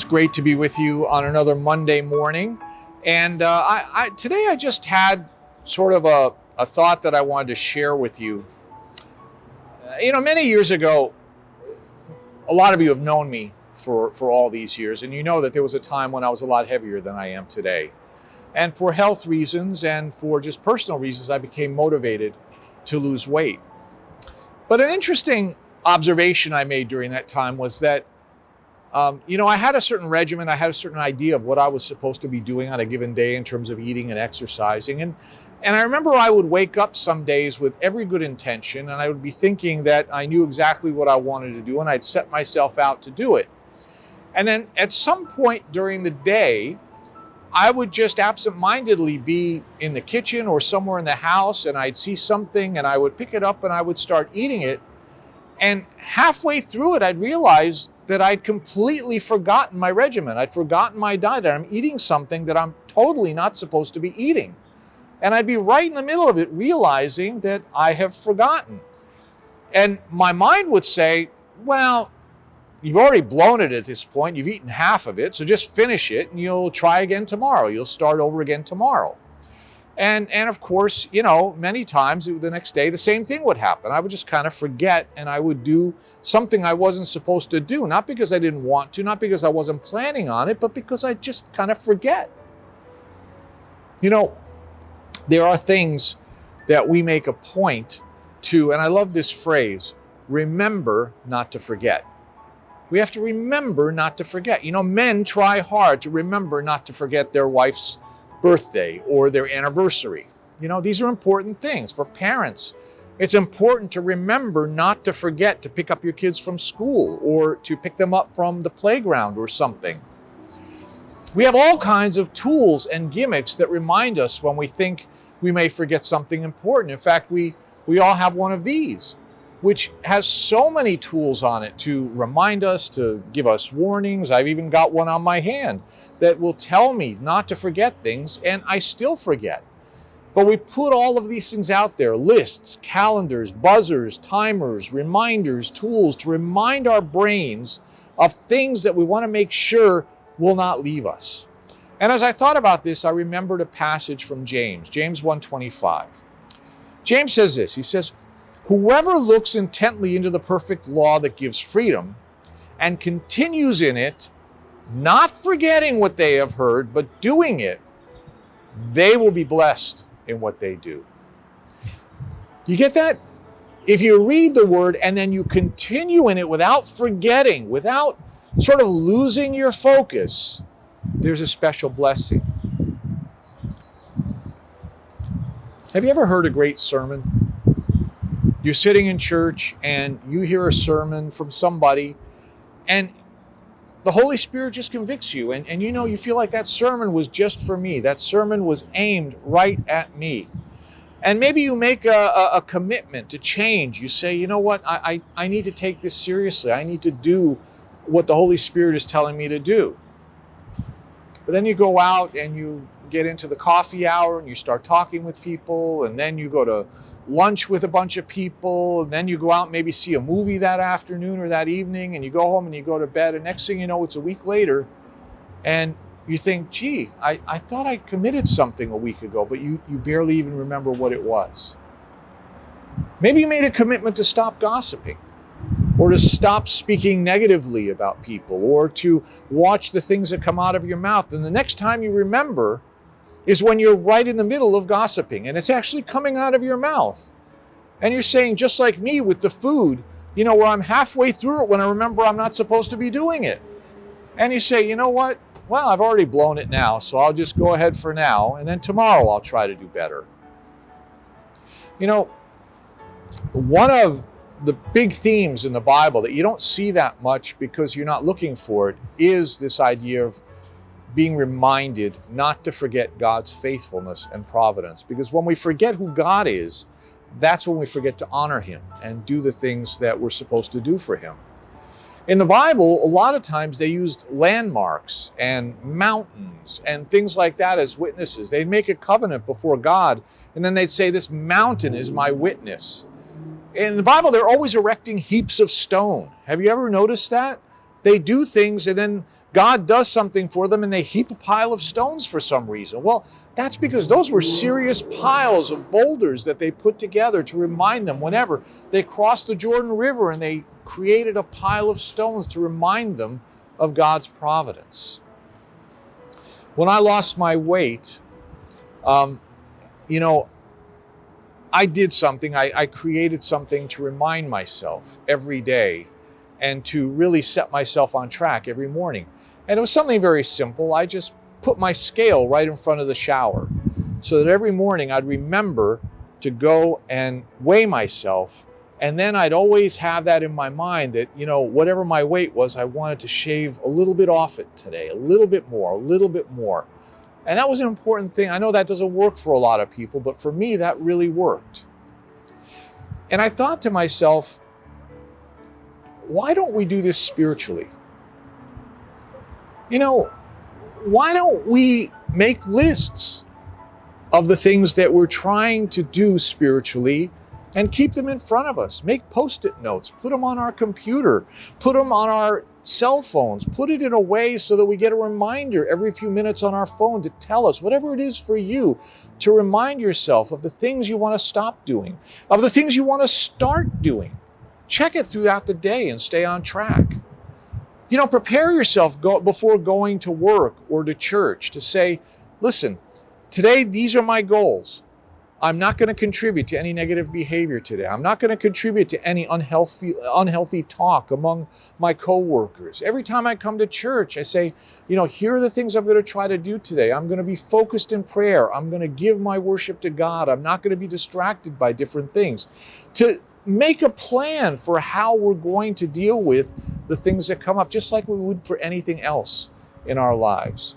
great to be with you on another Monday morning. And today I just had sort of a thought that I wanted to share with you. Many years ago, a lot of you have known me for all these years, and you know that there was a time when I was a lot heavier than I am today. And for health reasons and for just personal reasons, I became motivated to lose weight. But an interesting observation I made during that time was that I had a certain regimen. I had a certain idea of what I was supposed to be doing on a given day in terms of eating and exercising. And I remember I would wake up some days with every good intention, and I would be thinking that I knew exactly what I wanted to do, and I'd set myself out to do it. And then at some point during the day, I would just absentmindedly be in the kitchen or somewhere in the house, and I'd see something, and I would pick it up, and I would start eating it. And halfway through it, I'd realize that I'd completely forgotten my regimen. I'd forgotten my diet. I'm eating something that I'm totally not supposed to be eating. And I'd be right in the middle of it, realizing that I have forgotten. And my mind would say, well, you've already blown it at this point. You've eaten half of it, so just finish it and you'll try again tomorrow. You'll start over again tomorrow. And of course, many times the next day, the same thing would happen. I would just kind of forget, and I would do something I wasn't supposed to do, not because I didn't want to, not because I wasn't planning on it, but because I just kind of forget. There are things that we make a point to, and I love this phrase, remember not to forget. We have to remember not to forget. Men try hard to remember not to forget their wife's birthday or their anniversary. These are important things for parents. It's important to remember not to forget to pick up your kids from school or to pick them up from the playground or something. We have all kinds of tools and gimmicks that remind us when we think we may forget something important. In fact, we all have one of these, which has so many tools on it to remind us, to give us warnings. I've even got one on my hand that will tell me not to forget things, and I still forget. But we put all of these things out there, lists, calendars, buzzers, timers, reminders, tools to remind our brains of things that we want to make sure will not leave us. And as I thought about this, I remembered a passage from James 1:25. James says this, he says, "Whoever looks intently into the perfect law that gives freedom and continues in it, not forgetting what they have heard, but doing it, they will be blessed in what they do." You get that? If you read the word and then you continue in it without forgetting, without sort of losing your focus, there's a special blessing. Have you ever heard a great sermon? You're sitting in church and you hear a sermon from somebody, and the Holy Spirit just convicts you, and you feel like that sermon was just for me. That sermon was aimed right at me. And maybe you make a commitment to change. You say, you know what, I need to take this seriously. I need to do what the Holy Spirit is telling me to do. But then you go out and you get into the coffee hour and you start talking with people, and then you go to lunch with a bunch of people, and then you go out and maybe see a movie that afternoon or that evening, and you go home and you go to bed, and next thing you know, it's a week later, and you think, gee, I thought I committed something a week ago, but you barely even remember what it was. Maybe you made a commitment to stop gossiping, or to stop speaking negatively about people, or to watch the things that come out of your mouth, and the next time you remember is when you're right in the middle of gossiping and it's actually coming out of your mouth. And you're saying, just like me with the food, where I'm halfway through it when I remember I'm not supposed to be doing it. And you say, you know what? Well, I've already blown it now, so I'll just go ahead for now, and then tomorrow I'll try to do better. One of the big themes in the Bible that you don't see that much because you're not looking for it is this idea of being reminded not to forget God's faithfulness and providence. Because when we forget who God is, that's when we forget to honor Him and do the things that we're supposed to do for Him. In the Bible, a lot of times they used landmarks and mountains and things like that as witnesses. They'd make a covenant before God, and then they'd say, this mountain is my witness. In the Bible, they're always erecting heaps of stone. Have you ever noticed that? They do things, and then God does something for them and they heap a pile of stones for some reason. Well, that's because those were serious piles of boulders that they put together to remind them whenever they crossed the Jordan River, and they created a pile of stones to remind them of God's providence. When I lost my weight, I did something. I created something to remind myself every day and to really set myself on track every morning. And it was something very simple. I just put my scale right in front of the shower so that every morning I'd remember to go and weigh myself. And then I'd always have that in my mind that, whatever my weight was, I wanted to shave a little bit off it today, a little bit more, a little bit more. And that was an important thing. I know that doesn't work for a lot of people, but for me, that really worked. And I thought to myself, why don't we do this spiritually? Why don't we make lists of the things that we're trying to do spiritually and keep them in front of us? Make Post-it notes, put them on our computer, put them on our cell phones, put it in a way so that we get a reminder every few minutes on our phone to tell us, whatever it is for you, to remind yourself of the things you want to stop doing, of the things you want to start doing. Check it throughout the day and stay on track. Prepare yourself before going to work or to church to say, listen, today these are my goals. I'm not going to contribute to any negative behavior today. I'm not going to contribute to any unhealthy talk among my coworkers. Every time I come to church, I say, here are the things I'm going to try to do today. I'm going to be focused in prayer. I'm going to give my worship to God. I'm not going to be distracted by different things. To make a plan for how we're going to deal with the things that come up, just like we would for anything else in our lives.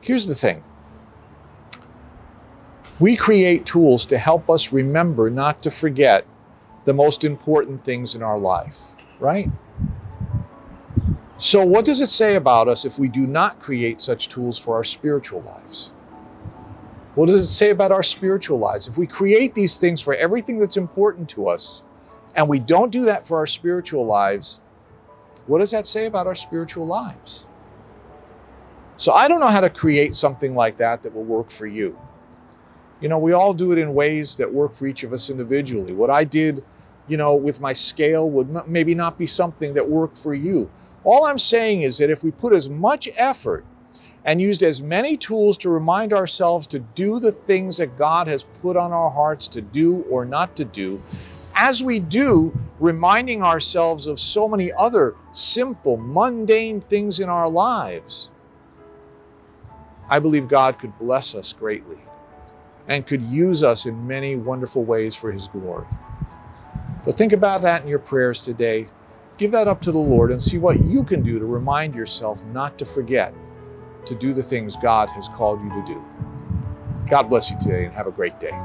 Here's the thing. We create tools to help us remember not to forget the most important things in our life, right? So what does it say about us if we do not create such tools for our spiritual lives? What does it say about our spiritual lives? If we create these things for everything that's important to us, and we don't do that for our spiritual lives, what does that say about our spiritual lives? So I don't know how to create something like that will work for you. We all do it in ways that work for each of us individually. What I did, with my scale would maybe not be something that worked for you. All I'm saying is that if we put as much effort and used as many tools to remind ourselves to do the things that God has put on our hearts to do or not to do, as we do, reminding ourselves of so many other simple, mundane things in our lives, I believe God could bless us greatly and could use us in many wonderful ways for His glory. So think about that in your prayers today. Give that up to the Lord and see what you can do to remind yourself not to forget to do the things God has called you to do. God bless you today and have a great day.